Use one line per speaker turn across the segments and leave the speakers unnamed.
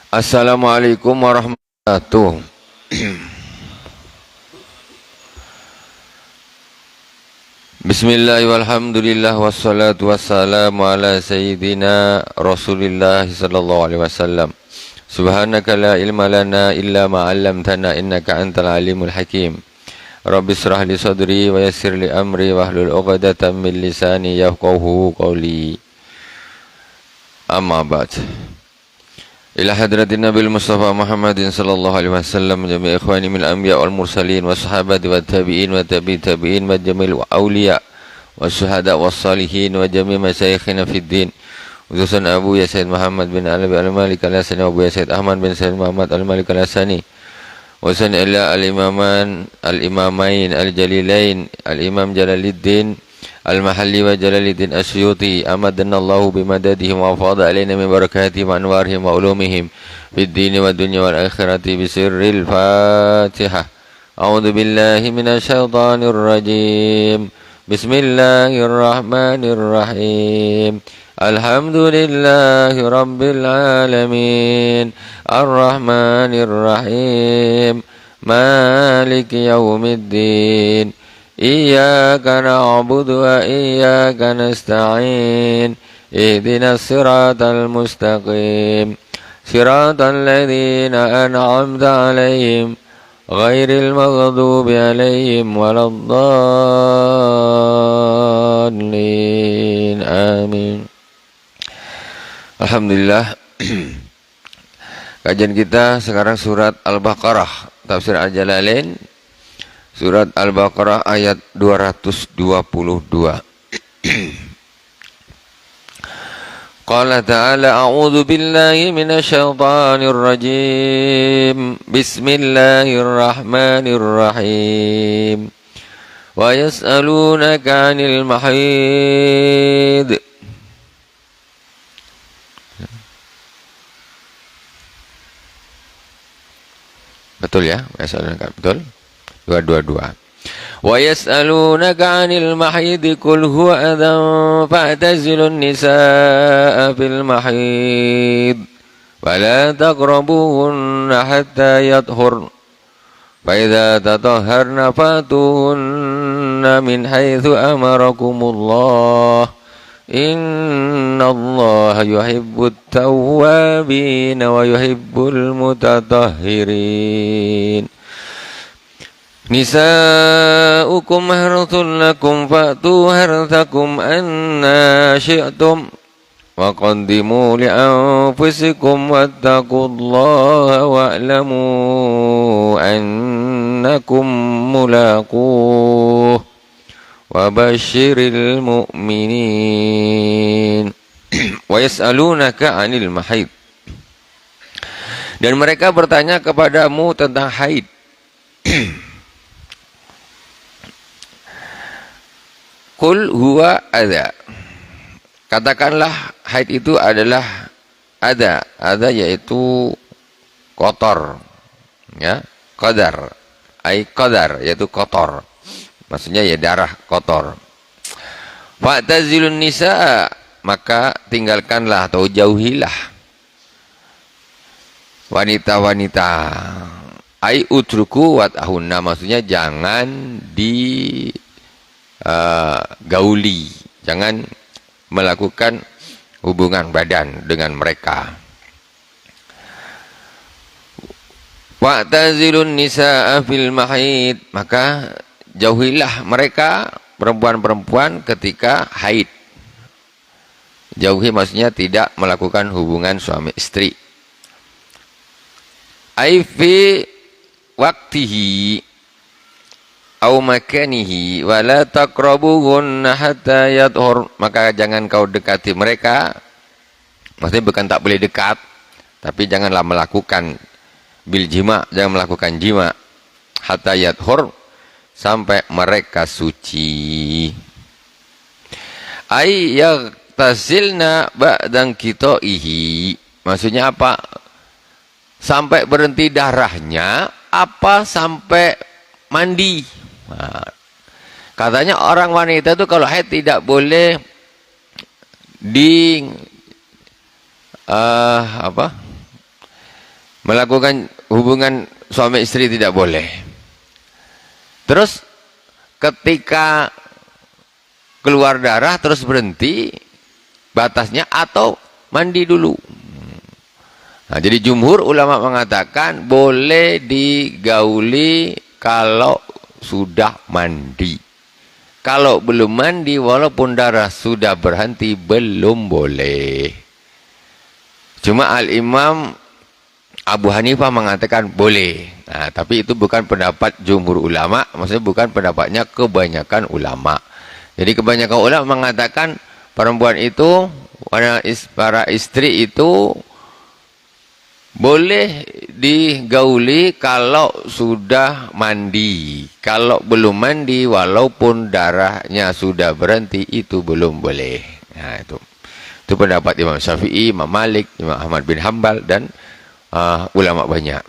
Assalamualaikum warahmatullahi wabarakatuh. Bismillah walhamdulillah wassalatu wassalamu ala sayyidina Rasulillah sallallahu alaihi wasallam. Subhanaka la ilma lana illa ma 'allamtana innaka antal alimul hakim. Rabbi israh li sadri wa yassir li amri wahlul 'uqdatam min lisani yafqahu qawli. Amma ba'd. Ila hadratin Nabil Mustafa Muhammadin sallallahu alaihi wasallam jami' ikhwani min anbiya wal mursalin wa sahabati wa tabi'in wa tabi'in wa jamil awliya wa syuhada wa salihin wa jami' masyayikhina fid din utusan Abu ya Sayyid Muhammad bin Ali al-Malik al-Hasani wa Abu ya Sayyid Ahmad bin Sayyid Muhammad al-Malik al-Hasani wa san ila al-imamain al-jalilain al-imam Jalaluddin Al-Mahalli wa Jalaluddin Asyuti amadannallahu bimadadihim wa afada alaina min barakatihim wa anwarihim wa ulumihim fid dini wa dunya wal akhirati bisirril Fatihah. A'udzu billahi minasyaitonir rajim. Bismillahirrahmanirrahim. Alhamdulillahi rabbil alamin. Arrahmanir rahim. Maliki yaumiddin. Iyyaka na'budu wa iyyaka nasta'in ihdinas siratal mustaqim siratal ladzina an'amta 'alaihim ghairil maghdubi 'alaihim waladdallin amin. Alhamdulillah. Kajian kita sekarang surat Al-Baqarah, tafsir Al-Jalalain, surat Al-Baqarah ayat 222. Qala ta'ala a'udzu billahi minasyaitonir rajim. Bismillahirrahmanirrahim. Wa yas'alunaka 'anil mahid. Betul ya? Yas'alunaka betul? 222. Wa yas'alunaka 'anil mahidi qul huwa adhan fa'tazilun nisaa fil mahid wa la taqrabuhunna hatta yathhurna fa idza tatahharna fatuhunna min haitsu amarakumullah innallaha yuhibbut tawwabin wa yuhibbul mutatahhirin. Nisa'ukum harthun lakum fa'tu harthakum anna syi'tum wa qaddimu li anfusikum wattaqullaha wa'lamu annakum mulaquh wa basyiril mu'minin. Wa yas'alunaka 'anil mahid. Dan mereka bertanya kepadamu tentang haid. Qul huwa adza. Katakanlah haid itu adalah adza. Adza yaitu kotor. Ya, qadar. Ai qadar yaitu kotor. Maksudnya ya darah kotor. Fa'tazilun nisaa, maka tinggalkanlah atau jauhilah wanita-wanita. Ai utruku watahunna, maksudnya jangan di gauli, jangan melakukan hubungan badan dengan mereka. Wa'tazilun nisaa fil mahid, maka jauhilah mereka perempuan-perempuan ketika haid. Jauhi maksudnya tidak melakukan hubungan suami istri. Ai fi waqtihi au makanihi wa la taqrabuhunna hatta yathhur, maka jangan kau dekati mereka, maksudnya bukan tak boleh dekat, tapi janganlah melakukan bil jima, jangan melakukan jima, hatta yathhur, sampai mereka suci. Ai yaghtasilna ba'dan qita'ihi, maksudnya apa? Sampai berhenti darahnya apa sampai mandi. Nah, katanya orang wanita itu kalau haid tidak boleh di melakukan hubungan suami istri tidak boleh. Terus ketika keluar darah terus berhenti, batasnya atau mandi dulu. Nah, jadi jumhur ulama mengatakan boleh digauli kalau sudah mandi. Kalau belum mandi walaupun darah sudah berhenti belum boleh. Cuma Al-Imam Abu Hanifah mengatakan boleh. Nah, tapi itu bukan pendapat jumhur ulama, maksudnya bukan pendapatnya kebanyakan ulama. Jadi kebanyakan ulama mengatakan perempuan itu, para istri itu boleh digauli kalau sudah mandi. Kalau belum mandi walaupun darahnya sudah berhenti itu belum boleh. Nah, itu pendapat Imam Syafi'i, Imam Malik, Imam Ahmad bin Hanbal dan ulama banyak.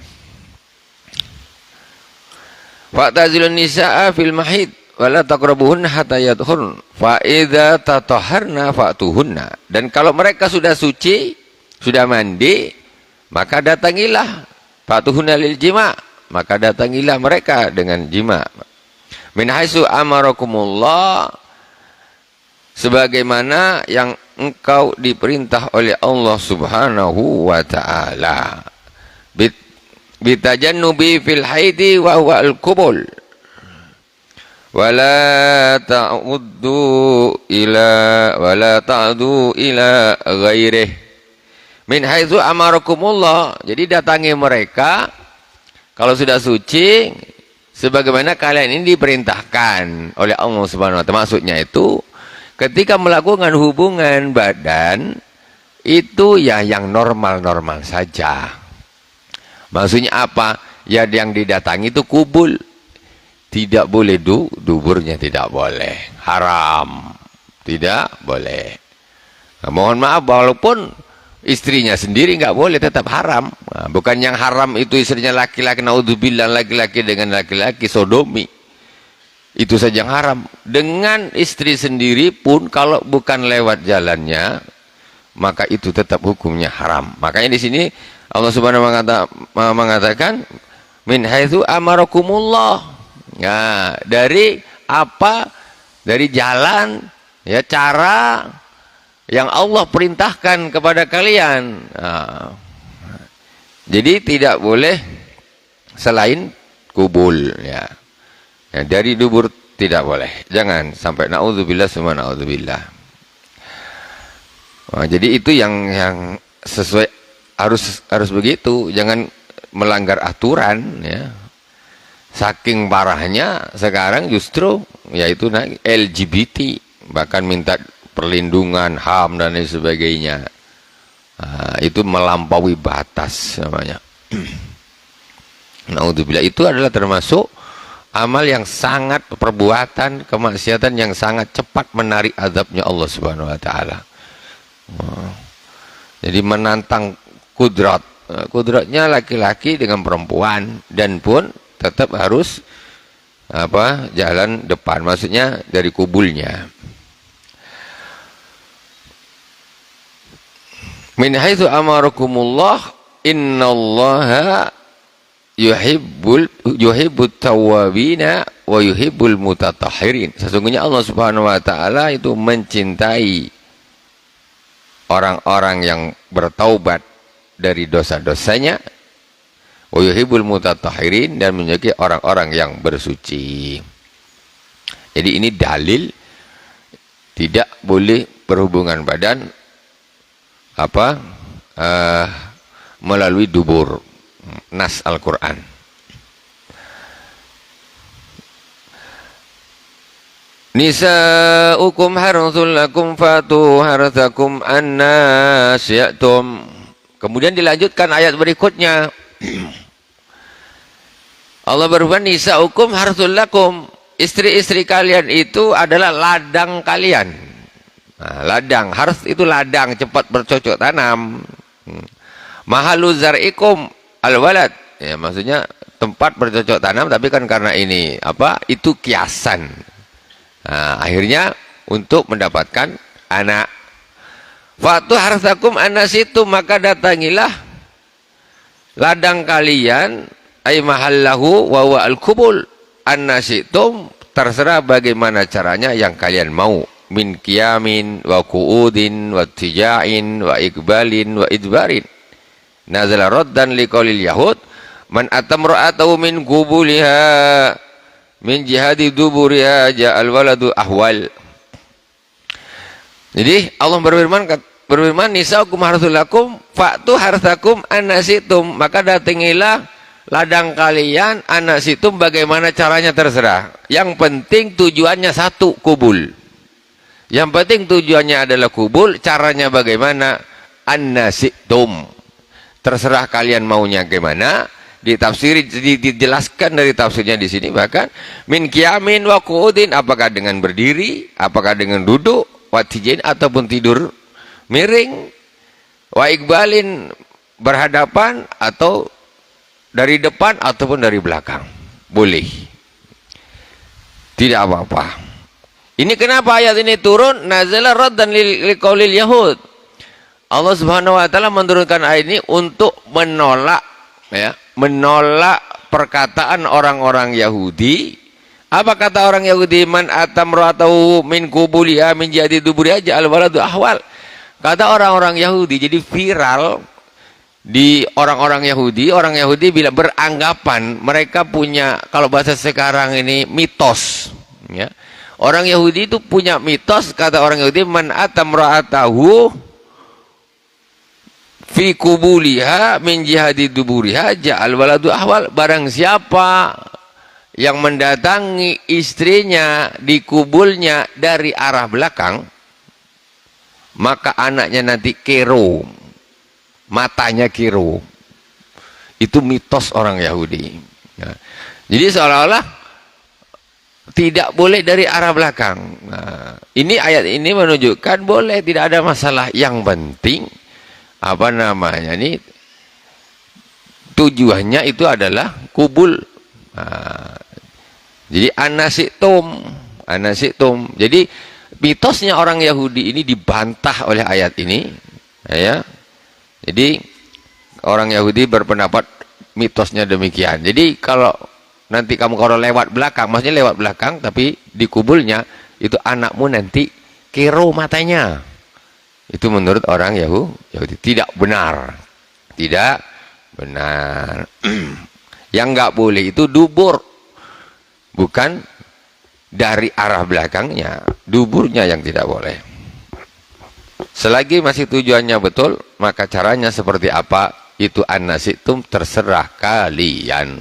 Fa'tazilun nisaa fil mahid wala taqrabuhunna hatta yadhurun fa idza tatahharna fa'tuhunna. Dan kalau mereka sudah suci, sudah mandi, maka datangilah fa'tuhunna lil jima', maka datangilah mereka dengan jima'. Min haitsu amarakumullah, sebagaimana yang engkau diperintah oleh Allah Subhanahu wa ta'ala. Bitajannubi fil haidi wa huwa al-qubul. Wala ta'du ila ghairih. Min haitsu amarakumullah. Jadi datangi mereka kalau sudah suci sebagaimana kalian ini diperintahkan oleh Allah Subhanahu wa ta'ala. Maksudnya itu ketika melakukan hubungan badan itu ya yang normal-normal saja. Maksudnya apa? Ya yang didatangi itu kubul. Tidak boleh duburnya tidak boleh. Haram. Tidak boleh. Nah, mohon maaf walaupun istrinya sendiri nggak boleh tetap haram. Nah, bukan yang haram itu istrinya laki-laki, naudzubillah, laki-laki dengan laki-laki sodomi. Itu saja yang haram. Dengan istri sendiri pun kalau bukan lewat jalannya, maka itu tetap hukumnya haram. Makanya di sini Allah Subhanahu wa ta'ala mengatakan min haitsu amarakumullah. Ya, dari apa? Dari jalan, ya, cara yang Allah perintahkan kepada kalian. Nah, jadi tidak boleh selain kubul, ya. Ya, dari dubur tidak boleh. Jangan sampai naudzubillah semua naudzubillah. Nah, jadi itu yang sesuai, harus begitu. Jangan melanggar aturan, ya. Saking parahnya sekarang justru yaitu LGBT bahkan minta perlindungan HAM dan lain sebagainya. Nah, itu melampaui batas namanya. Naudzubillah, itu adalah termasuk amal yang sangat, perbuatan kemaksiatan yang sangat cepat menarik azabnya Allah Subhanahu wa ta'ala. Jadi menantang kudrat. Kudratnya laki-laki dengan perempuan, dan pun tetap harus jalan depan, maksudnya dari kubulnya. Min haitsu amarakumullah innallaha yuhibbut tawwabina wa yuhibbul mutatahhirin. Sesungguhnya Allah Subhanahu wa ta'ala itu mencintai orang-orang yang bertaubat dari dosa-dosanya, wa yuhibbul mutatahhirin, dan menyukai orang-orang yang bersuci. Jadi ini dalil tidak boleh berhubungan badan melalui dubur. Nas Al-Quran. Nisa'ukum harthul lakum fatu harthakum anna syi'tum. Kemudian dilanjutkan ayat berikutnya. Allah berfirman, nisa'ukum harthul lakum. Istri-istri kalian itu adalah ladang kalian. Nah, ladang, harth itu ladang, cepat bercocok tanam. Mahalu zar'ikum al-walad. Ya, maksudnya tempat bercocok tanam, tapi kan karena ini itu kiasan. Nah, akhirnya untuk mendapatkan anak. Fatu harthakum anasitum, maka datangilah ladang kalian ay mahallahu wa huwa al-qubul annasitum, terserah bagaimana caranya yang kalian mau, min qiyamin wa qu'udin wa tija'in wa iqbalin wa idbarin. Nazala raddan liqaulil yahud man atamra'atahu min qubuliha min jihadi duburiha ja'al waladu ahwal. Jadi Allah berfirman nisaukum harthul lakum fa'tu harthakum annasitum, maka datangilah ladang kalian annasitum, bagaimana caranya terserah. Yang penting tujuannya satu, kubul. Yang penting tujuannya adalah kubul, caranya bagaimana, annasitum. Terserah kalian maunya gimana. Ditafsiri, dijelaskan dari tafsirnya di sini bahkan min qiyamin wa qu'udin, apakah dengan berdiri, apakah dengan duduk, wa tijin ataupun tidur miring, wa iqbalin berhadapan atau dari depan ataupun dari belakang, boleh, tidak apa-apa. Ini kenapa ayat ini turun? Nazala raddan liqaulil yahud. Allah Subhanahu wa taala menurunkan ayat ini untuk menolak, ya, menolak perkataan orang-orang Yahudi. Apa kata orang Yahudi? Man atamra'atahu min qubuliha min jadi duburiha ja'al waladu ahwal. Kata orang-orang Yahudi, jadi viral di orang-orang Yahudi. Orang Yahudi bila beranggapan mereka punya, kalau bahasa sekarang ini, mitos, ya. Orang Yahudi itu punya mitos, kata orang Yahudi, man atamra'atahu fi kubuliha min jihadi duburiha ja'al waladu ahwal. Barang siapa yang mendatangi istrinya di kubulnya dari arah belakang, maka anaknya nanti kero, matanya kero. Itu mitos orang Yahudi. Nah, jadi seolah-olah tidak boleh dari arah belakang. Nah, ini ayat ini menunjukkan boleh, tidak ada masalah. Yang penting apa namanya ini, tujuannya itu adalah kubul. Nah, jadi anasitum. Jadi mitosnya orang Yahudi ini dibantah oleh ayat ini, ya. Jadi orang Yahudi berpendapat mitosnya demikian. Jadi kalau nanti kamu kalau lewat belakang, maksudnya lewat belakang tapi di kubulnya, itu anakmu nanti kero matanya. Itu menurut orang Yahudi tidak benar. Tidak benar. Yang nggak boleh itu dubur, bukan dari arah belakangnya, duburnya yang tidak boleh. Selagi masih tujuannya betul, maka caranya seperti apa, itu annasitum, terserah kalian.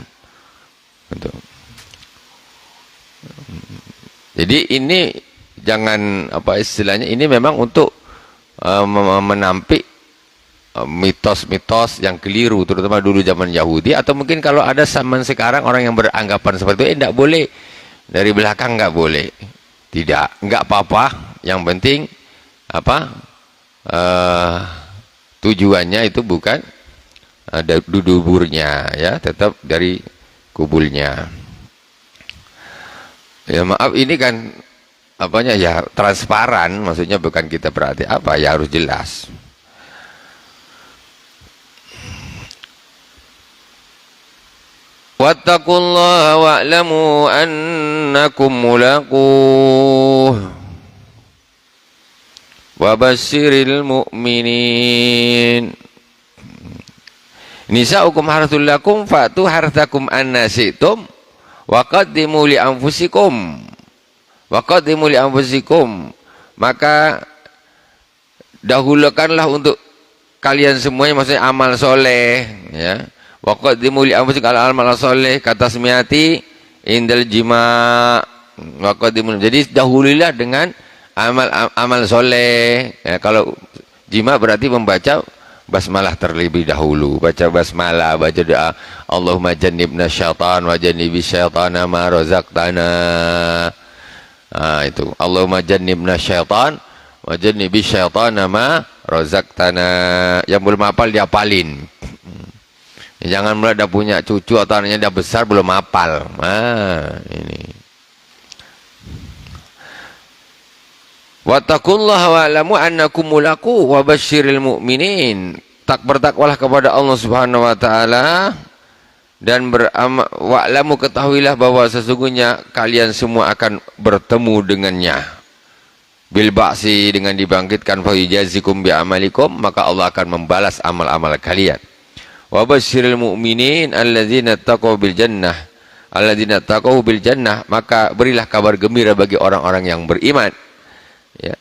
Betul. Jadi ini jangan, apa istilahnya, ini memang untuk menampik mitos-mitos yang keliru, terutama dulu zaman Yahudi, atau mungkin kalau ada zaman sekarang orang yang beranggapan seperti itu, tidak boleh dari belakang, nggak boleh, tidak, nggak apa-apa. Yang penting apa, tujuannya itu bukan duburnya, ya, tetap dari kubulnya. Ya maaf, ini kan apanya ya, transparan, maksudnya bukan kita berarti apa, ya harus jelas. Wattaqullaha wa'lamu annakum mulaquh wa basyiril mu'minin. Nisa'ukum harthul lakum fa'tu harthakum annasitum wa qaddimu li anfusikum. Waqaddimu li anfusikum, maka dahulukanlah untuk kalian semuanya, maksudnya amal soleh, ya. Waqaddimu li anfusikum amal soleh kata semiati indal jima. Waqaddimu, jadi dahulilah dengan amal soleh, ya. Kalau jima berarti membaca basmalah terlebih dahulu, baca basmalah, baca doa Allahumma jannibna syaitan wa jannibis syaitana ma razaqtana. Itu Allahumma jannibna syaitan wa jannibis syaitana ma razaqtana. Yang belum hafal dihafalin. Jangan mulai dah punya cucu atau anaknya dah besar belum hafal. Ini. Wattaqullaha wa'lamu annakum mulaqu wa basyiril mu'minin. bertakwalah kepada Allah Subhanahu wa taala dan wa'lamu, ketahuilah bahwa sesungguhnya kalian semua akan bertemu dengannya. Bil ba'si, dengan dibangkitkan, fa yujazikum bi amalikum, maka Allah akan membalas amal-amal kalian. Wa basyiril mu'minin alladzina taqaw bil jannah, alladzina taqaw bil jannah, maka berilah kabar gembira bagi orang-orang yang beriman. Ya.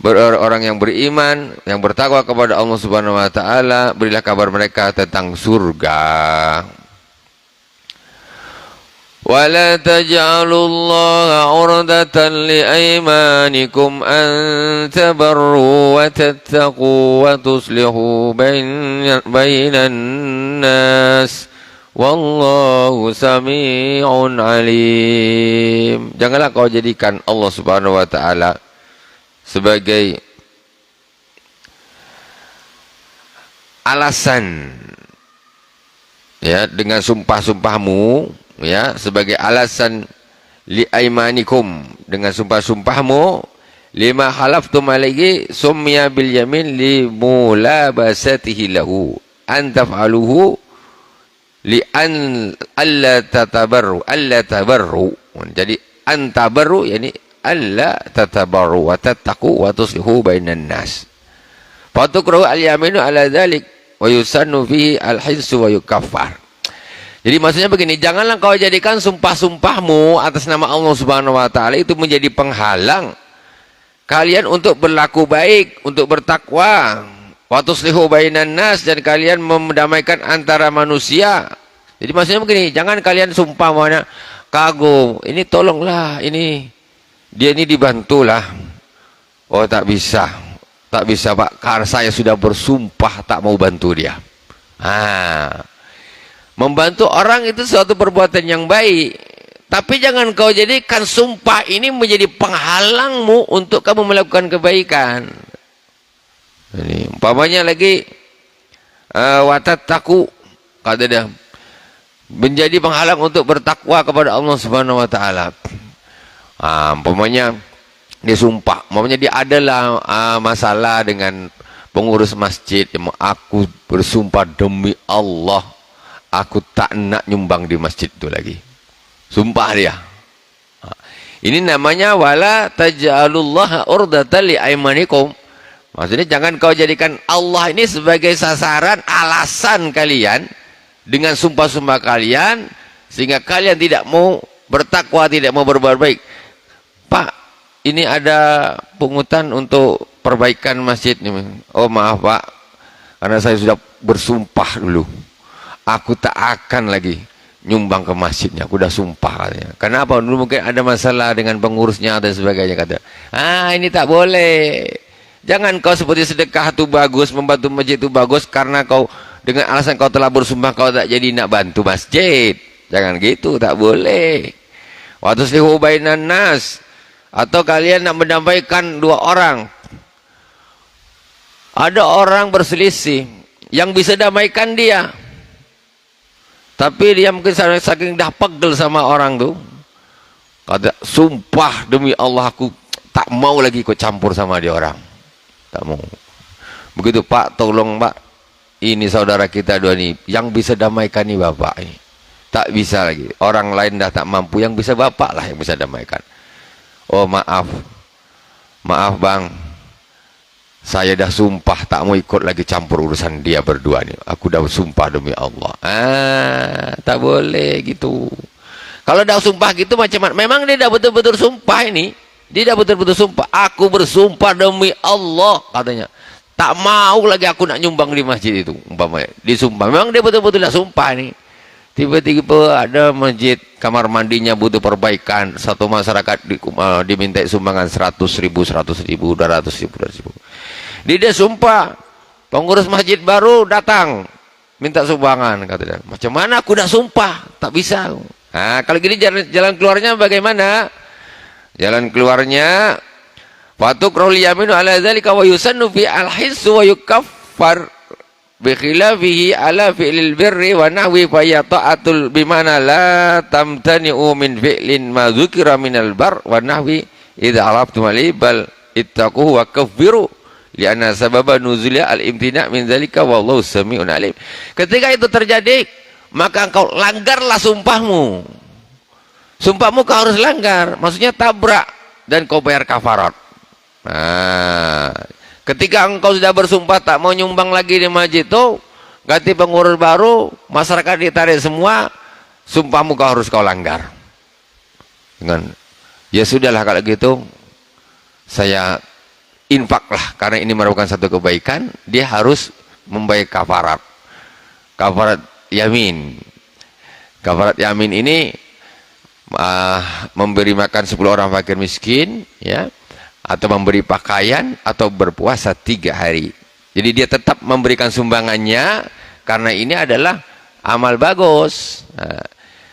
Orang yang beriman, yang bertakwa kepada Allah Subhanahu wa taala, berilah kabar mereka tentang surga. وَلَا تَجْعَلُوا اللَّهَ عُرْضَةً لِأَيْمَانِكُمْ أَن تَبَرُّوا وَتَتَّقُوا وَتُصْلِحُوا بَيْنَ النَّاسِ وَاللَّهُ سَمِيعٌ عَلِيمٌ. Janganlah kau jadikan Allah Subhanahu wa taala sebagai alasan, ya, dengan sumpah-sumpahmu, ya, sebagai alasan li aimanikum, dengan sumpah-sumpahmu, lima halaftum alaihi summiya bil yamin li mulabasatihi lahu an taf'aluhu li an alla tatabarru, alla tabarru. Jadi an tabarru yani alla tatabarru wa tattaqu wa tuslihu bainan nas. Fatukrahu al-yaminu ala dhalik wa yusannu fihi al-hinsu wa yukaffar. Jadi maksudnya begini, janganlah kau jadikan sumpah-sumpahmu atas nama Allah Subhanahu wa taala itu menjadi penghalang kalian untuk berlaku baik, untuk bertakwa. Wa tuslihu bainan nas, dan kalian mendamaikan antara manusia. Jadi maksudnya begini, jangan kalian sumpah mana kagum, ini tolonglah, ini dia ini dibantulah. Oh, tak bisa. Tak bisa, Pak, karena saya sudah bersumpah tak mau bantu dia. Membantu orang itu suatu perbuatan yang baik, tapi jangan kau jadikan sumpah ini menjadi penghalangmu untuk kamu melakukan kebaikan. Ini umpamanya lagi watattaku, kata dia, menjadi penghalang untuk bertakwa kepada Allah Subhanahu wa taala. Umpamanya dia sumpah, umpamanya dia adalah masalah dengan pengurus masjid, aku bersumpah demi Allah, aku tak nak nyumbang di masjid itu lagi. Sumpah dia. Ini namanya wala taj'alullaha urdatan li aimanikum. Maksudnya jangan kau jadikan Allah ini sebagai sasaran, alasan kalian dengan sumpah-sumpah kalian sehingga kalian tidak mau bertakwa, tidak mau berbuat baik. Pak, ini ada pungutan untuk perbaikan masjid. Oh maaf Pak, karena saya sudah bersumpah dulu, aku tak akan lagi nyumbang ke masjidnya, aku udah sumpah katanya. Kenapa? Dulu mungkin ada masalah dengan pengurusnya dan sebagainya, kata. Ini tak boleh. Jangan kau seperti sedekah itu bagus, membantu masjid itu bagus, karena kau dengan alasan kau telah bersumpah kau tak jadi nak bantu masjid. Jangan gitu, tak boleh. Wa tuslihu bainan nas, atau kalian nak mendamaikan dua orang. Ada orang berselisih, yang bisa damaikan dia, tapi dia mungkin saking dah pegel sama orang tuh, kata, sumpah demi Allah aku tak mau lagi ikut campur sama dia orang. Tak mau. Begitu, Pak, tolong Pak, ini saudara kita dua ini, yang bisa damaikan nih Bapak ini. Tak bisa lagi. Orang lain dah tak mampu, yang bisa Bapak lah yang bisa damaikan. Oh maaf. Maaf Bang. Saya dah sumpah tak mau ikut lagi campur urusan dia berdua nih. Aku dah sumpah demi Allah. Tak boleh gitu. Kalau dah sumpah gitu macam mana? Memang dia dah betul-betul sumpah ini. Dia dah betul-betul sumpah. Aku bersumpah demi Allah, katanya. Tak mau lagi aku nak nyumbang di masjid itu. Umpamanya disumpah. Memang dia betul-betul dah sumpah nih. Tiba-tiba ada masjid, kamar mandinya butuh perbaikan. Satu masyarakat diminta sumbangan 100.000, 200.000. Dia sumpah. Pengurus masjid baru datang minta sumbangan, katanya. Macam mana aku dah sumpah, tak bisa. Kalau gini jalan keluarnya bagaimana? Jalan keluarnya fatukrul yaminu ala dzalika wa yusannu fi al-hissu wa yukaffar bi khilafihi ala fi'lil birri wa nahwi fa ya ta'atul bimana la tamtani'u min fi'lin ma dzukira minal bar wa nahwi idza araftum alibal ittaquhu wa kaffiru li'anna sababa nuzulnya al-imtina' min dzalika wallahu sami'un alim. Ketika itu terjadi, maka engkau langgarlah sumpahmu. Sumpahmu kau harus langgar, maksudnya tabrak, dan kau bayar kafarat. Nah, ketika engkau sudah bersumpah tak mau nyumbang lagi di masjid itu, ganti pengurus baru, masyarakat ditarik semua, sumpahmu kau langgar. Dengan ya sudahlah kalau gitu, saya infaklah karena ini merupakan satu kebaikan, dia harus membayar kafarat. Kafarat yamin. Kafarat yamin ini memberi makan 10 orang fakir miskin, ya, atau memberi pakaian, atau berpuasa 3 hari. Jadi dia tetap memberikan sumbangannya karena ini adalah amal bagus. Nah,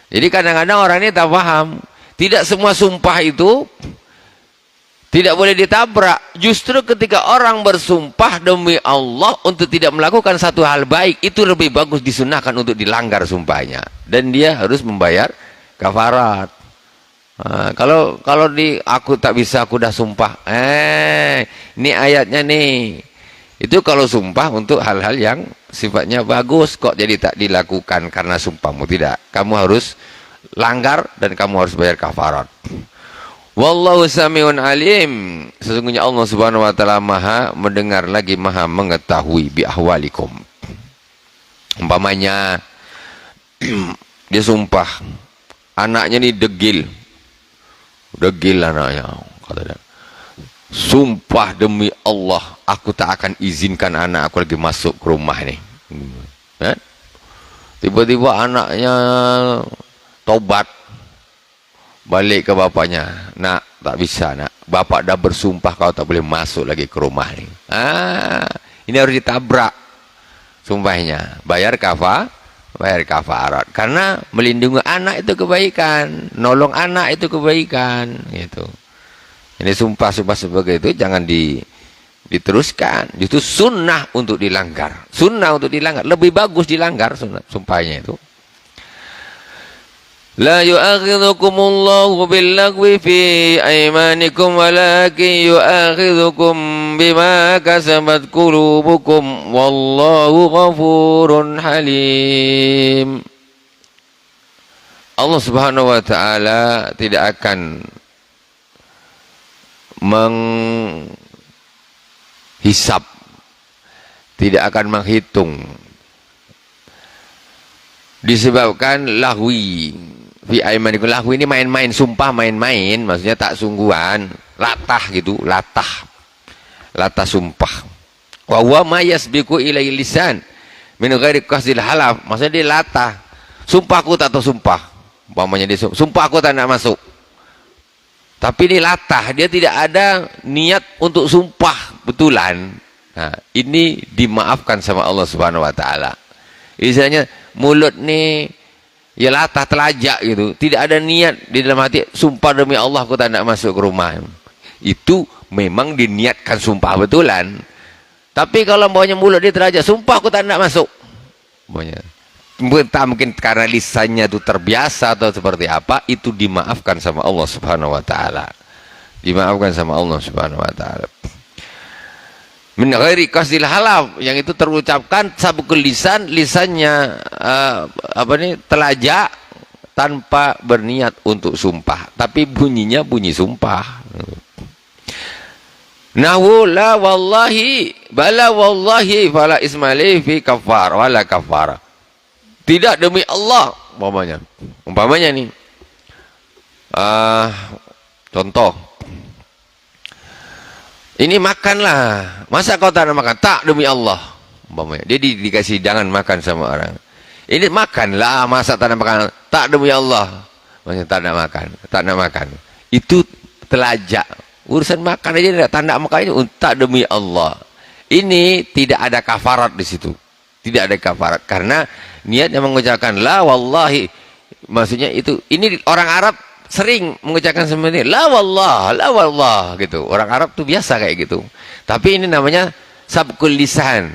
jadi kadang-kadang orang ini tak paham. Tidak semua sumpah itu tidak boleh ditabrak. Justru ketika orang bersumpah demi Allah untuk tidak melakukan satu hal baik, itu lebih bagus disunahkan untuk dilanggar sumpahnya. Dan dia harus membayar kafarat. Nah, kalau aku tak bisa, aku dah sumpah. Ini ayatnya nih. Itu kalau sumpah untuk hal-hal yang sifatnya bagus, kok jadi tak dilakukan karena sumpahmu. Tidak. Kamu harus langgar dan kamu harus bayar kafarat. Wallahu sami'un alim. Sesungguhnya Allah Subhanahu wa taala Maha mendengar lagi Maha mengetahui bi ahwalikum. Umpamanya dia sumpah, anaknya ini degil anaknya, kata dia, sumpah demi Allah aku tak akan izinkan anak aku lagi masuk ke rumah ini. Tiba-tiba anaknya tobat, balik ke bapaknya, nak tak bisa nak, bapak dah bersumpah kau tak boleh masuk lagi ke rumah ini. Ini harus ditabrak sumpahnya, bayar kafarat, karena melindungi anak itu kebaikan, nolong anak itu kebaikan, gitu. Ini sumpah-sumpah sebagai itu jangan diteruskan, justru sunnah untuk dilanggar, lebih bagus dilanggar sumpahnya itu. La yu'akhidhukumullahu billagwi fi aymanikum walakin yu'akhidhukum bima kasabat qulubukum wallahu ghafurun halim. Allah Subhanahu wa taala tidak akan menghisap, tidak akan menghitung disebabkan lahwi fi aymanikum. Lahwi ini main-main, sumpah main-main, maksudnya tak sungguhan, latah gitu, latah sumpah. Wa huwa ma yasbiqu ilai lisan min ghairi qasdil halaf, maksudnya dia latah. Sumpahku tak tahu sumpah, umpamanya dia sumpah aku tak nak masuk, tapi ini latah, dia tidak ada niat untuk sumpah betulan. Nah, ini dimaafkan sama Allah Subhanahu wa taala. Misalnya mulut nih ya latah, telajak gitu, tidak ada niat di dalam hati, sumpah demi Allah aku tak nak masuk ke rumah. Itu memang diniatkan sumpah betulan. Tapi kalau maunya mulut dia telajak, sumpah aku tak nak masuk, mungkin karena lisannya itu terbiasa atau seperti apa, itu dimaafkan sama Allah Subhanahu wa taala. Dimaafkan sama Allah Subhanahu wa taala. Min ghairi qasdil halaf, yang itu terucapkan sabukul lisan, lisannya telajak tanpa berniat untuk sumpah, tapi bunyinya bunyi sumpah. Nahu la wallahi bala wallahi fala ismali fi kafar wala kafara. Tidak demi Allah, umpamanya nih, contoh, ini makanlah, masa kau tak nak makan? Tak, demi Allah. Dia dikasih jangan makan sama orang. Ini makanlah, masa tak nak makan? Tak, demi Allah. Maksudnya tak nak makan. Itu telajak. Urusan makan aja tak nak makan itu, tak demi Allah. Ini tidak ada kafarat di situ. Tidak ada kafarat karena niatnya mengucapkan la wallahi. Maksudnya itu, ini orang Arab sering mengucapkan seperti ini, la wallah gitu. Orang Arab tuh biasa kayak gitu. Tapi ini namanya sabkul lisan,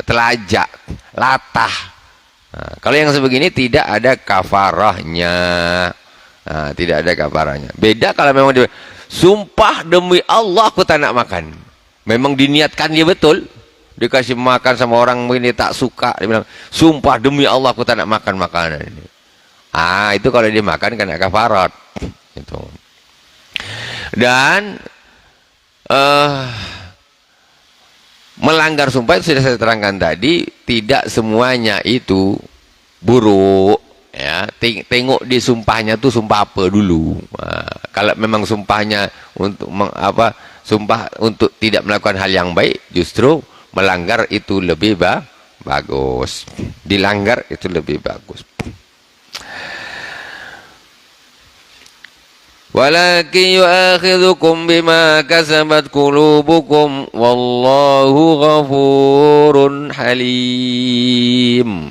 telajak, latah. Kalau yang sebegini tidak ada kafarahnya. Tidak ada kafarahnya. Beda kalau memang dia sumpah demi Allah aku tak nak makan. Memang diniatkan dia betul. Dikasih makan sama orang ini tak suka, dia bilang, sumpah demi Allah aku tak nak makan makanan ini. Itu kalau dia makan kena kafarat. Itu. Dan melanggar sumpah itu sudah saya terangkan tadi, tidak semuanya itu buruk. Ya, tengok di sumpahnya tuh sumpah apa dulu. Kalau memang sumpahnya untuk sumpah untuk tidak melakukan hal yang baik, justru melanggar itu lebih bagus. Dilanggar itu lebih bagus. Walakin yu'akhidhukum bima kasabat qulubukum wallahu ghafurun halim.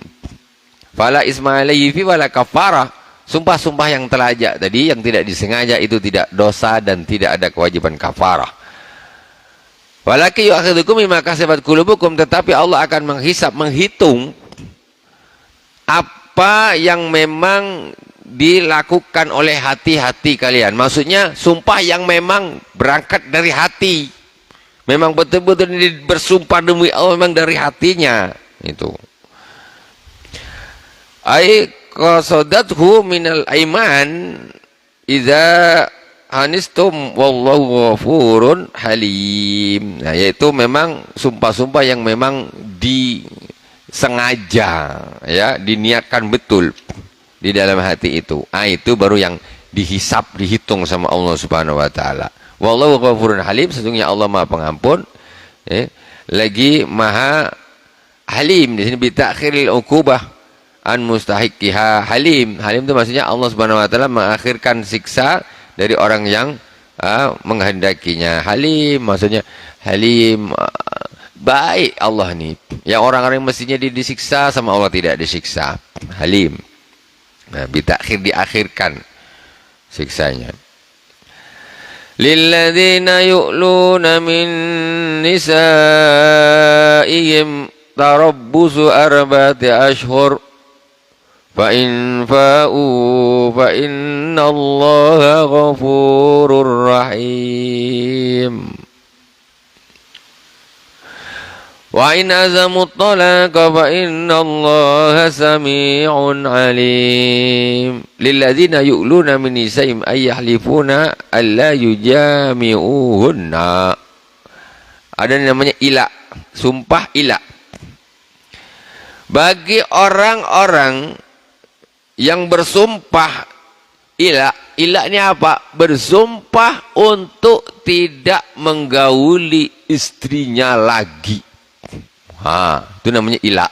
Fala isma alaihi fi wala kafarah. Sumpah-sumpah yang telajak tadi, yang tidak disengaja itu tidak dosa dan tidak ada kewajiban kafarah. Walakin yu'akhidhukum bima kasabat qulubukum, tetapi Allah akan menghitung apa yang memang dilakukan oleh hati-hati kalian. Maksudnya sumpah yang memang berangkat dari hati. Memang betul-betul bersumpah demi Allah memang dari hatinya. Itu. Ai qasadathu minal aiman idza anistum wallahu ghafurun halim. Nah, yaitu memang sumpah-sumpah yang memang disengaja, ya, diniatkan betul di dalam hati itu. Itu baru yang dihisap, dihitung sama Allah Subhanahu wa taala. Wallahu ghafurun halim, sesungguhnya Allah Maha Pengampun, lagi Maha Halim. Di sini bi ta'khiril uqubah an mustahiqiha halim. Halim itu maksudnya Allah Subhanahu wa taala mengakhirkan siksa dari orang yang menghendakinya. Halim maksudnya halim, baik Allah nih. Yang orang-orang yang mestinya disiksa sama Allah tidak disiksa. Halim. Nah, bitakhir diakhirkan siksanya. Lilladzina yu'luna min nisaihim tarabbusu arba'ati ashhur fa in fa'u fa innallaha ghafurur rahim. Wa in azamut talaqa fa innallaha sami'un alim. Lilladzina yu'luna min nisaihim ay yahlifuna alla yujami'uhunna. Ada yang namanya ila, sumpah ila. Bagi orang-orang yang bersumpah ila ini apa? Bersumpah untuk tidak menggauli istrinya lagi. Itu namanya ila.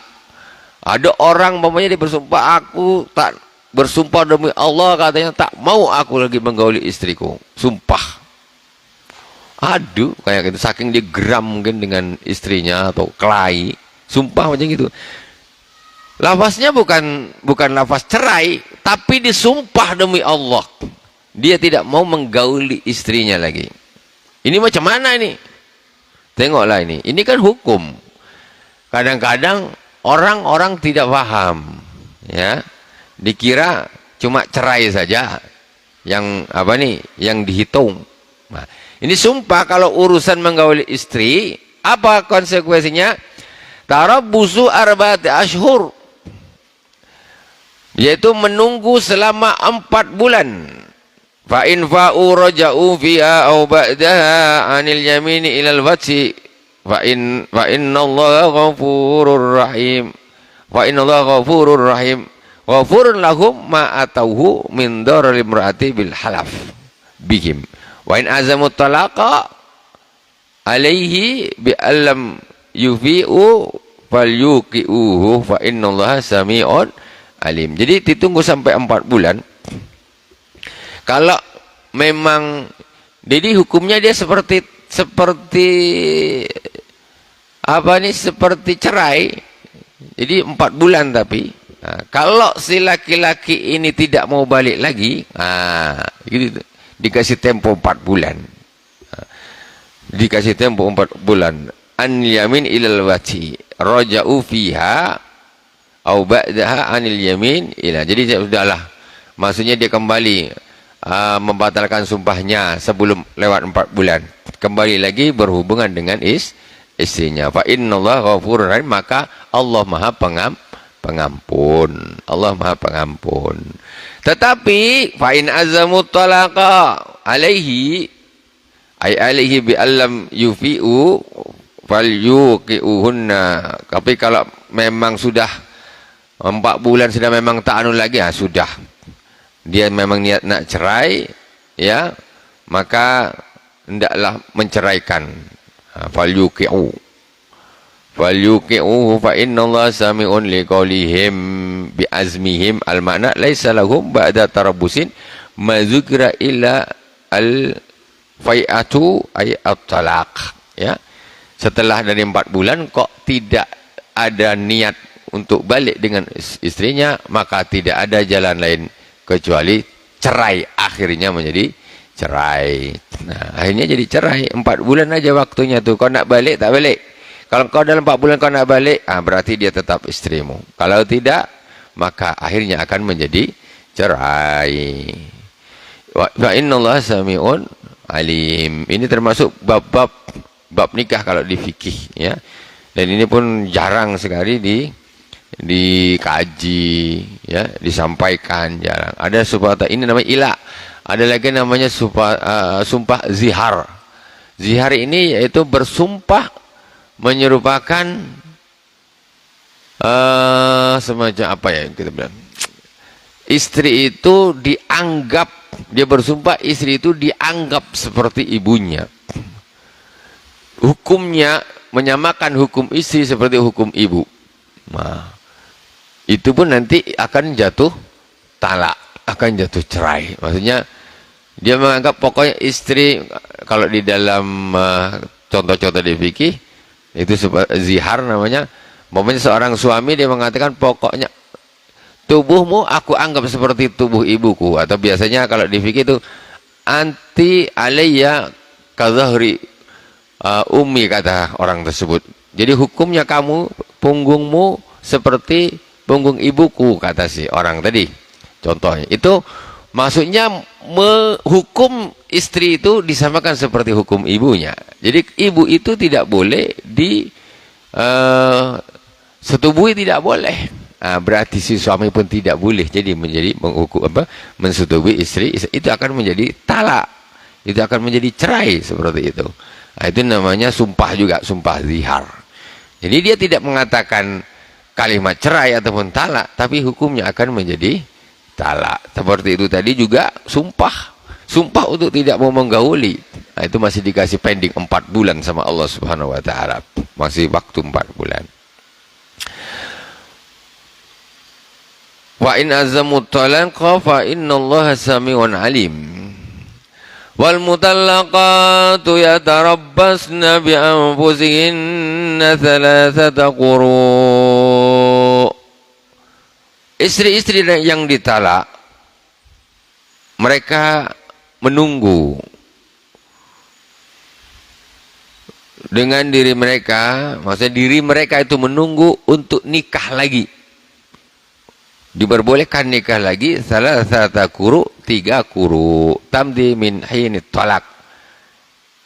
Ada orang umpamanya dia bersumpah, aku tak bersumpah demi Allah, katanya tak mau aku lagi menggauli istriku. Sumpah. Aduh, kayak gitu, saking dia geram mungkin dengan istrinya atau kelahi, sumpah macam gitu. Lafaznya bukan lafaz cerai, tapi disumpah demi Allah. Dia tidak mau menggauli istrinya lagi. Ini macam mana ini? Tengoklah ini. Ini kan hukum. Kadang-kadang orang-orang tidak paham, ya. Dikira cuma cerai saja yang yang dihitung. Nah, ini sumpah kalau urusan menggauli istri, apa konsekuensinya? Tarabbusu arba'ati ashhur. Yaitu menunggu selama 4 bulan. Fa in fa'u raja'u fiha aw ba'daha 'anil yamini ilal wajhi fa innallaha ghafurur rahim. Fa innallaha ghafurur rahim. Ghafurun lahum ma atauhu min daril imraati bil halaf bihim. Wa in azamut talaqa alaihi bi allam yufi'u falyuqi'uhu fa innallaha sami'un alim. Jadi ditunggu sampai 4 bulan. Kalau memang, jadi hukumnya dia seperti seperti cerai. Jadi 4 bulan tapi. Nah, kalau si laki-laki ini tidak mau balik lagi, gitu, dikasih tempo 4 bulan. Dikasih tempo 4 bulan. An yamin ilal wajhi raja'u fiha au ba'daha anil yamin ila. Jadi sudahlah, maksudnya dia kembali membatalkan sumpahnya sebelum lewat 4 bulan, kembali lagi berhubungan dengan istrinya. Fa innallaha ghafurur rahim, maka Allah Maha Pengampun. Allah Maha Pengampun. Tetapi fa in azamu talaqa alaihi ay alaihi bi allam yufi'u falyuqi'uhunna. Tapi kalau memang sudah 4 bulan sudah memang tak anu lagi, sudah. Dia memang niat nak cerai, ya, maka hendaklah menceraikan. Falyuqi'u fa innallaha sami'un liqaulihim bi azmihim, al makna laisa lahum ba'da tarabbusin ma dzukira illa al fai'atu ay at-talaq, ya. Setelah dari 4 bulan kok tidak ada niat untuk balik dengan istrinya, maka tidak ada jalan lain kecuali cerai. Akhirnya menjadi cerai. Nah, akhirnya jadi cerai. 4 bulan aja waktunya tuh. Kau nak balik, tak balik. Kalau kau dalam 4 bulan kau nak balik, berarti dia tetap istrimu. Kalau tidak, maka akhirnya akan menjadi cerai. Wa innallaha sami'un alim. Ini termasuk bab nikah kalau di fikih, ya. Dan ini pun jarang sekali dikaji, ya, disampaikan jarang. Ada sumpah, ini namanya ilah. Ada lagi namanya sumpah zihar. Zihar ini yaitu bersumpah menyerupakan semacam apa ya kita bilang, istri itu dianggap, dia bersumpah istri itu dianggap seperti ibunya. Hukumnya menyamakan hukum istri seperti hukum ibu. Nah, itu pun nanti akan jatuh talak, akan jatuh cerai. Maksudnya dia menganggap pokoknya istri, kalau di dalam contoh-contoh di fikih itu zihar namanya. Momennya seorang suami dia mengatakan pokoknya tubuhmu aku anggap seperti tubuh ibuku, atau biasanya kalau di fikih itu anti alayya kazahri ummi, kata orang tersebut. Jadi hukumnya kamu, punggungmu seperti punggung ibuku, kata si orang tadi. Contohnya itu maksudnya menghukum istri itu disamakan seperti hukum ibunya. Jadi ibu itu tidak boleh setubuhi, tidak boleh. Berarti si suami pun tidak boleh jadi menghukum mensetubuhi istri. Itu akan menjadi talak. Itu akan menjadi cerai seperti itu. Itu namanya sumpah juga, sumpah zihar. Jadi dia tidak mengatakan kalimat cerai ataupun talak, tapi hukumnya akan menjadi talak. Seperti itu tadi juga sumpah untuk tidak mau menggauli. Itu masih dikasih pending 4 bulan sama Allah Subhanahu wa taala. Masih waktu 4 bulan. Wa in azamu talaqa fa innallaha sami'un alim. Wal mutallaqatu yatarabbasna bi anfusihinna thalathata quru'. Istri-istri yang ditalak, mereka menunggu dengan diri mereka, maksudnya diri mereka itu menunggu untuk nikah lagi. Diperbolehkan nikah lagi salasata quru, 3 quru. Tamdi min hinit talak.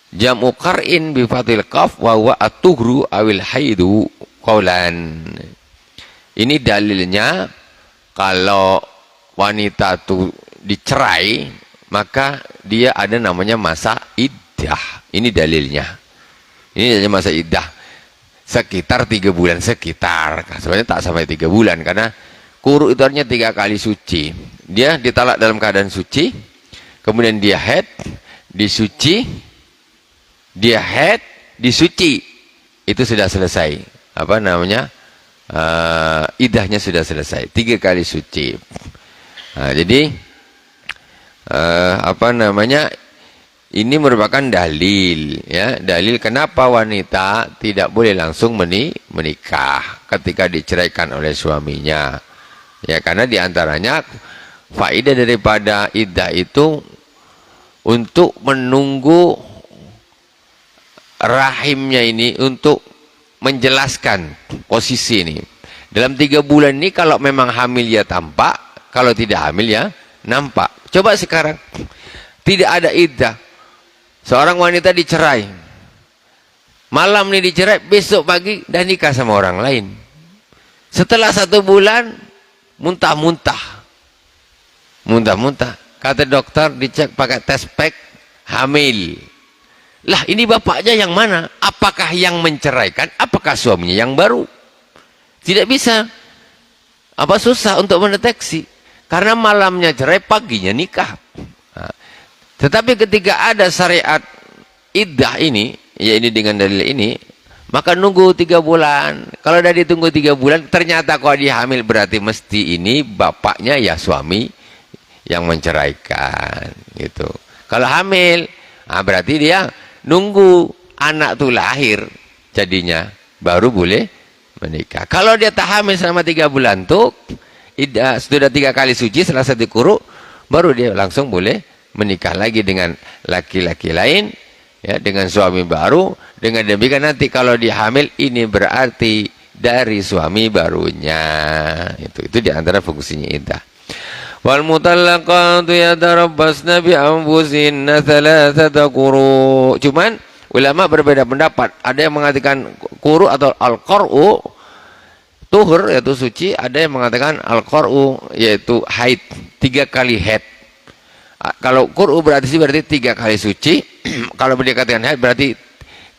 Jam'u qar'in bi fathil qaf wa huwa at-tuhru awil haidu qaulan. Ini dalilnya kalau wanita itu dicerai, maka dia ada namanya masa iddah. Ini dalilnya. Ini dalilnya masa iddah. Sekitar 3 bulan, sekitar. Sebenarnya tak sampai 3 bulan, karena quru itu artinya 3 kali suci. Dia ditalak dalam keadaan suci, kemudian dia haid, disuci, dia haid, disuci. Itu sudah selesai. Apa namanya? Iddahnya sudah selesai. 3 kali suci. Jadi apa namanya, ini merupakan dalil, ya, dalil kenapa wanita tidak boleh langsung menikah ketika diceraikan oleh suaminya, ya, karena diantaranya faedah daripada iddah itu untuk menunggu rahimnya ini, untuk menjelaskan posisi ini. Dalam 3 bulan ini kalau memang hamil ya tampak, kalau tidak hamil ya nampak. Coba sekarang tidak ada iddah, seorang wanita dicerai, malam nih dicerai, besok pagi dan nikah sama orang lain. Setelah 1 bulan muntah-muntah, kata dokter dicek pakai tes pack, hamil. Lah ini bapaknya yang mana? Apakah yang menceraikan? Apakah suaminya yang baru? Tidak bisa. Apa susah untuk mendeteksi? Karena malamnya cerai, paginya nikah. Nah, tetapi ketika ada syariat iddah ini, ya ini dengan dalil ini, maka nunggu 3 bulan. Kalau udah ditunggu 3 bulan, ternyata kalau dia hamil berarti mesti ini bapaknya ya suami yang menceraikan. Gitu. Kalau hamil, nah berarti dia nunggu anak tuh lahir jadinya baru boleh menikah. Kalau dia tak hamil selama 3 bulan tuh sudah 3 kali suci setelah 1 kuruk, baru dia langsung boleh menikah lagi dengan laki-laki lain, ya, dengan suami baru. Dengan demikian nanti kalau dia hamil ini berarti dari suami barunya. Itu diantara fungsinya iddah. Wal mutallaqatu yatarabbasna bi anfusihinna thalathata quru. Cuman ulama berbeda pendapat. Ada yang mengatakan quru atau al-qar'u tuhur yaitu suci, ada yang mengatakan al-qar'u yaitu haid, 3 kali haid. Kalau qur'u berarti 3 kali suci. Kalau dikatakan haid berarti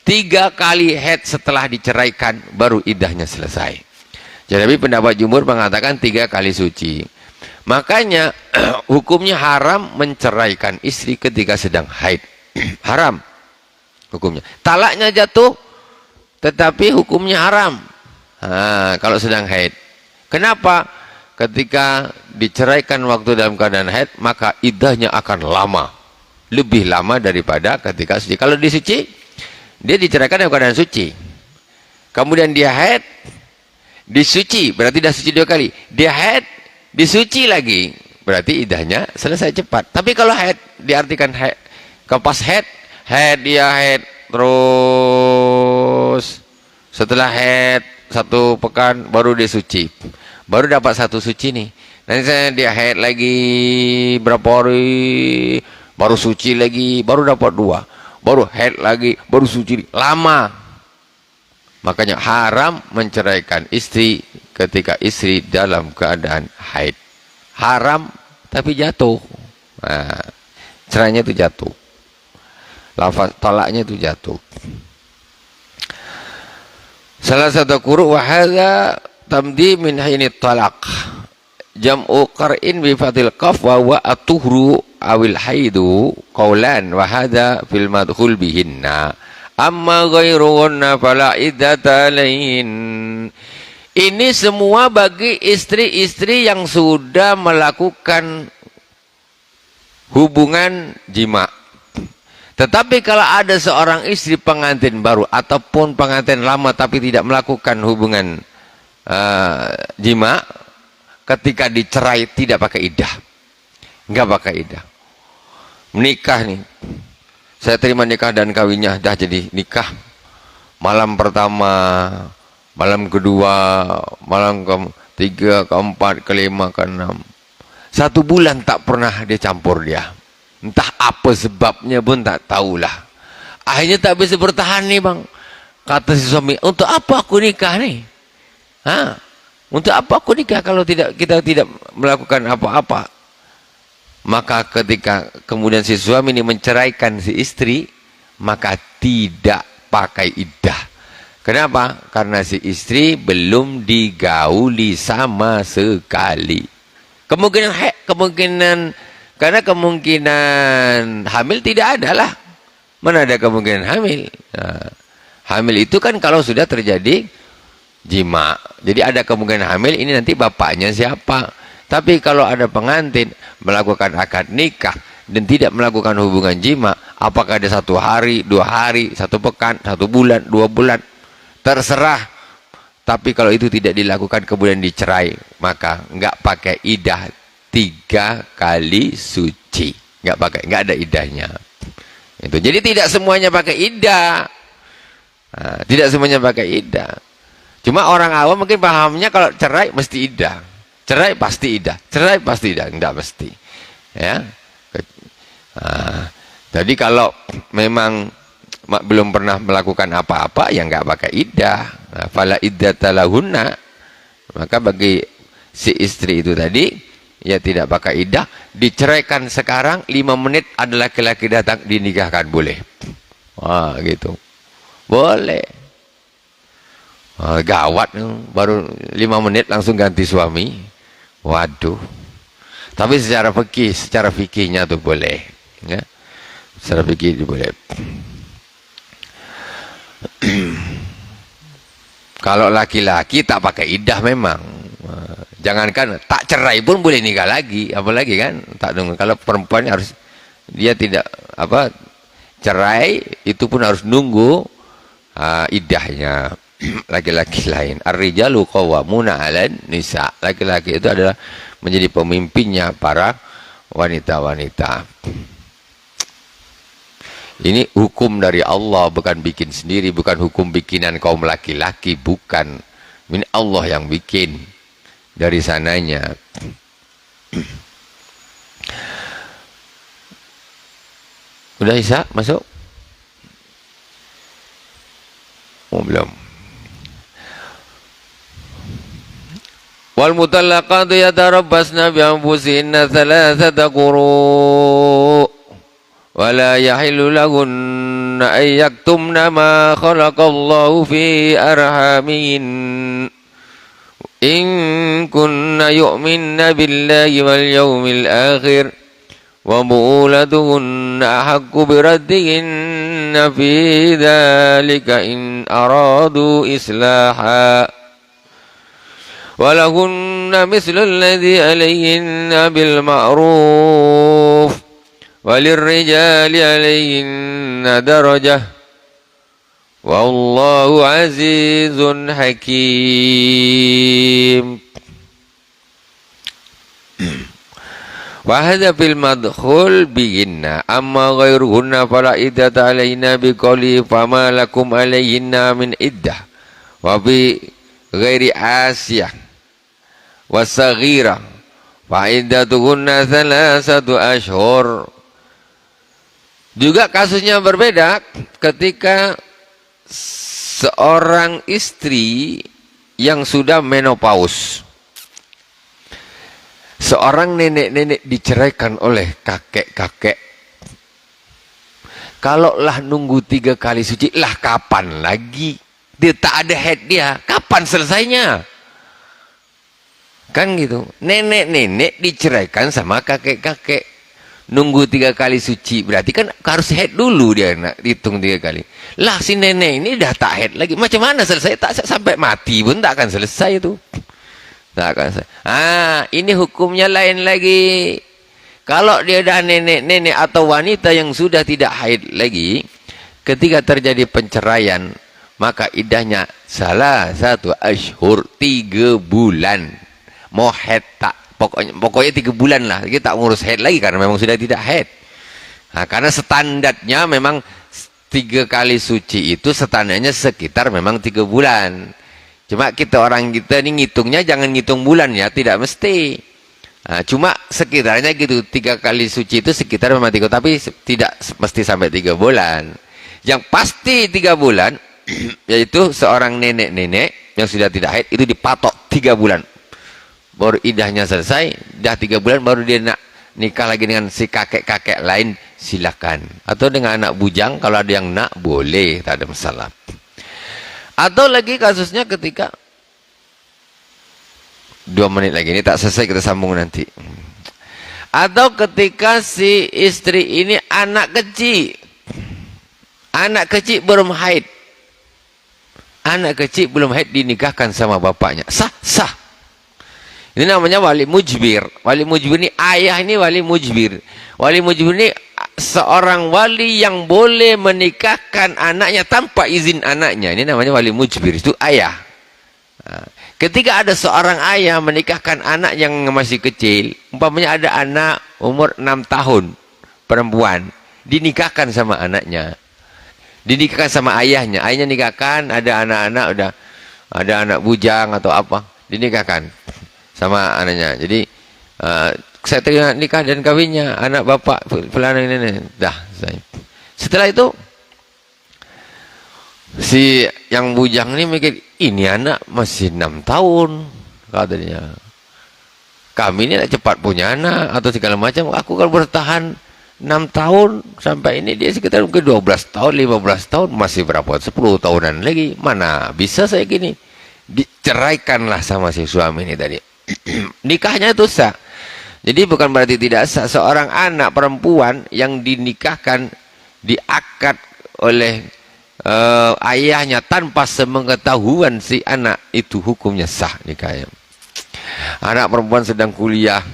3 kali haid setelah diceraikan baru iddahnya selesai. Jadi pendapat jumhur mengatakan 3 kali suci. Makanya hukumnya haram menceraikan istri ketika sedang haid. Haram hukumnya. Talaknya jatuh tetapi hukumnya haram. Kalau sedang haid. Kenapa? Ketika diceraikan waktu dalam keadaan haid, maka iddahnya akan lama. Lebih lama daripada ketika suci. Kalau disuci, dia diceraikan dalam keadaan suci. Kemudian dia haid, disuci, berarti dah suci 2 kali. Dia haid, disuci lagi, berarti iddahnya selesai cepat. Tapi kalau haid diartikan haid, pas haid dia haid terus, setelah haid 1 pekan baru dia suci, baru dapat 1 suci nih. Nanti saya dia haid lagi berapa hari, baru suci lagi, baru dapat 2, baru haid lagi, baru suci, lama. Makanya haram menceraikan istri ketika istri dalam keadaan haid. Haram tapi jatuh. Nah, cerainya itu jatuh. Lafaz talaknya itu jatuh. Salah satu quru' wa hadza tamdi min hini talaq. Jam'u qar'in bi fathil qaf wa huwa at-tuhru awil haidu qaulan wa hadza fil madkhul bihinna. Amma ghairuhunna fala iddata alaihin. Ini semua bagi istri-istri yang sudah melakukan hubungan jima. Tetapi kalau ada seorang istri pengantin baru ataupun pengantin lama tapi tidak melakukan hubungan jima, ketika dicerai tidak pakai iddah. Enggak pakai iddah. Menikah nih. Saya terima nikah dan kawinnya, dah jadi nikah. Malam pertama, malam kedua, malam ke-3, ke-4, ke-5, ke-6. 1 bulan tak pernah dia campur dia. Entah apa sebabnya pun tak tahulah. Akhirnya tak bisa bertahan nih bang. Kata si suami, untuk apa aku nikah nih? Untuk apa aku nikah kalau kita tidak melakukan apa-apa? Maka ketika kemudian si suami ini menceraikan si istri, maka tidak pakai iddah. Kenapa? Karena si istri belum digauli sama sekali. Karena kemungkinan hamil tidak ada lah. Mana ada kemungkinan hamil? Nah, hamil itu kan kalau sudah terjadi jima. Jadi ada kemungkinan hamil, ini nanti bapaknya siapa? Tapi kalau ada pengantin melakukan akad nikah dan tidak melakukan hubungan jima, apakah ada 1 hari, 2 hari, 1 pekan, 1 bulan, 2 bulan, terserah. Tapi kalau itu tidak dilakukan kemudian dicerai, maka nggak pakai iddah 3 kali suci, nggak ada iddahnya. Itu. Jadi tidak semuanya pakai iddah, tidak semuanya pakai iddah. Cuma orang awam mungkin pahamnya kalau cerai mesti iddah. Cerai pasti iddah, cerai pasti iddah, enggak mesti. Ya. Jadi kalau memang belum pernah melakukan apa-apa, ya nggak pakai iddah. Fala iddata lahunna, maka bagi si istri itu tadi, ya tidak pakai iddah, diceraikan sekarang, 5 menit ada laki-laki datang, dinikahkan, boleh. Wah, gitu. Boleh. Gawat, baru 5 menit langsung ganti suami. Waduh. Tapi secara fikihnya tuh boleh. Ya. Secara fikih itu boleh. Kalau laki-laki tak pakai iddah memang. Jangankan tak cerai pun boleh nikah lagi, apalagi kan tak nunggu. Kalau perempuan harus, dia tidak cerai itu pun harus nunggu iddahnya. Laki-laki lain, ar-rijalu qawwamuna 'alan nisa, laki-laki itu adalah menjadi pemimpinnya para wanita-wanita. Ini hukum dari Allah, bukan bikin sendiri, bukan hukum bikinan kaum laki-laki, bukan. Ini Allah yang bikin dari sananya. Udah Isa masuk? Oh, belum. Wal mutallaqatu yatarabbasna bi anfusihinna thalathata quru' wa la yahillu lahunna an yaktumna ma khalaqallahu fi arhamihin in kunna yu'minna billahi wal yawmil akhir wa bu'ulatuhunna ahaqqu biraddihinna fi dhalika in aradu islaha walahunna mislu alladhi alayhinna bil ma'ruf walirrijali alayhinna darajah wallahu azizun hakim. Wa hadha fil madkhul bihinna amma ghairuhunna fala iddata alayhinna biqawli fama lakum alayhinna min iddah wa bi ghairi asiyah wasaghira fa iddatuhunna thalathatu ashhur. Juga kasusnya berbeda ketika seorang istri yang sudah menopause, seorang nenek-nenek diceraikan oleh kakek-kakek. Kalau lah nunggu 3 kali suci, lah kapan lagi? Dia tak ada head dia, kapan selesainya? Kan gitu. Nenek-nenek diceraikan sama kakek-kakek. Nunggu 3 kali suci, berarti kan harus head dulu dia, nak hitung 3 kali. Lah si nenek ini dah tak head lagi. Macam mana selesai? Tak sampai mati pun tak akan selesai itu. Tak akan selesai. Ini hukumnya lain lagi. Kalau dia dah nenek-nenek atau wanita yang sudah tidak haid lagi, ketika terjadi penceraian, maka iddahnya salah satu ashur, 3 bulan. Mau head tak, pokoknya 3 bulan lah. Kita tak ngurus head lagi karena memang sudah tidak head. Karena standarnya memang 3 kali suci itu standarnya sekitar memang 3 bulan. Cuma orang kita ini ngitungnya jangan ngitung bulan ya, tidak mesti. Cuma sekitarnya gitu, 3 kali suci itu sekitar memang 3, tapi tidak mesti sampai 3 bulan. Yang pasti 3 bulan, yaitu seorang nenek-nenek yang sudah tidak haid itu dipatok 3 bulan. Baru idahnya selesai, dah 3 bulan baru dia nak nikah lagi dengan si kakek-kakek lain, silakan. Atau dengan anak bujang, kalau ada yang nak boleh, tak ada masalah. Atau lagi kasusnya ketika 2 menit lagi, ini tak selesai, kita sambung nanti. Atau ketika si istri ini anak kecil belum haid, anak kecil belum haid dinikahkan sama bapaknya, sah. Ini namanya wali mujbir. Wali mujbir ini ayah, ini wali mujbir. Wali mujbir ini seorang wali yang boleh menikahkan anaknya tanpa izin anaknya. Ini namanya wali mujbir, itu ayah. Ketika ada seorang ayah menikahkan anak yang masih kecil, umpamanya ada anak umur 6 tahun, perempuan, dinikahkan sama anaknya. Dinikahkan sama ayahnya. Ayahnya nikahkan, ada anak-anak, udah ada anak bujang atau apa, dinikahkan sama anaknya. Jadi Saya terima nikah dan kawinnya anak bapak pelana ini. Dah, saya. Setelah itu si yang bujang ini mikir, ini anak masih 6 tahun katanya. Kami ini cepat punya anak atau segala macam. Aku kalau bertahan 6 tahun sampai ini dia sekitar mungkin 12 tahun, 15 tahun, masih berapa? 10 tahunan lagi. Mana bisa saya gini? Diceraikanlah sama si suami ini tadi. Nikahnya itu sah. Jadi bukan berarti tidak sah. Seorang anak perempuan yang dinikahkan, diakad oleh ayahnya tanpa sepengetahuan si anak, itu hukumnya sah nikahnya. Anak perempuan sedang kuliah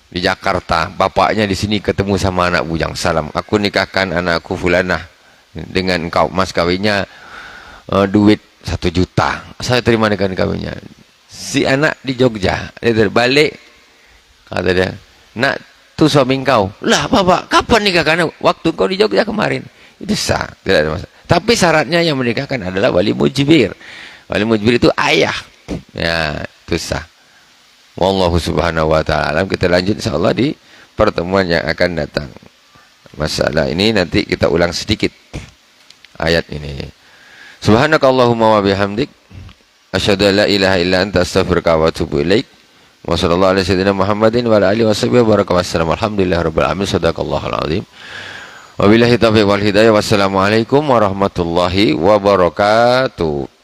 di Jakarta, bapaknya di sini ketemu sama anak bujang, salam, aku nikahkan anakku fulanah dengan engkau, mas kawinnya duit 1 juta, saya terima nikah kawinnya. Si anak di Jogja, dia terbalik, kata dia, nak tuh suami engkau. Lah bapak, kapan nikahkan? Waktu engkau di Jogja kemarin. Itu sah, tidak ada masalah. Tapi syaratnya yang menikahkan adalah wali mujbir. Wali mujbir itu ayah, ya itu sah. Wallahu subhanahu wa ta'ala. Kita lanjut insyaAllah di pertemuan yang akan datang. Masalah ini nanti kita ulang sedikit ayat ini. Subhanakallahumma wa bihamdik, asyhadu an la ilaha illa anta, astaghfiruka wa atubu ilaik. Wa sallallahu ala sayyidina Muhammadin wa ala alihi washabihi wa baraka wasallam. Alhamdulillahirabbil alamin. Shadaqallahul azim. Wabillahi taufiq wal hidayah. Wassalamualaikum warahmatullahi wabarakatuh.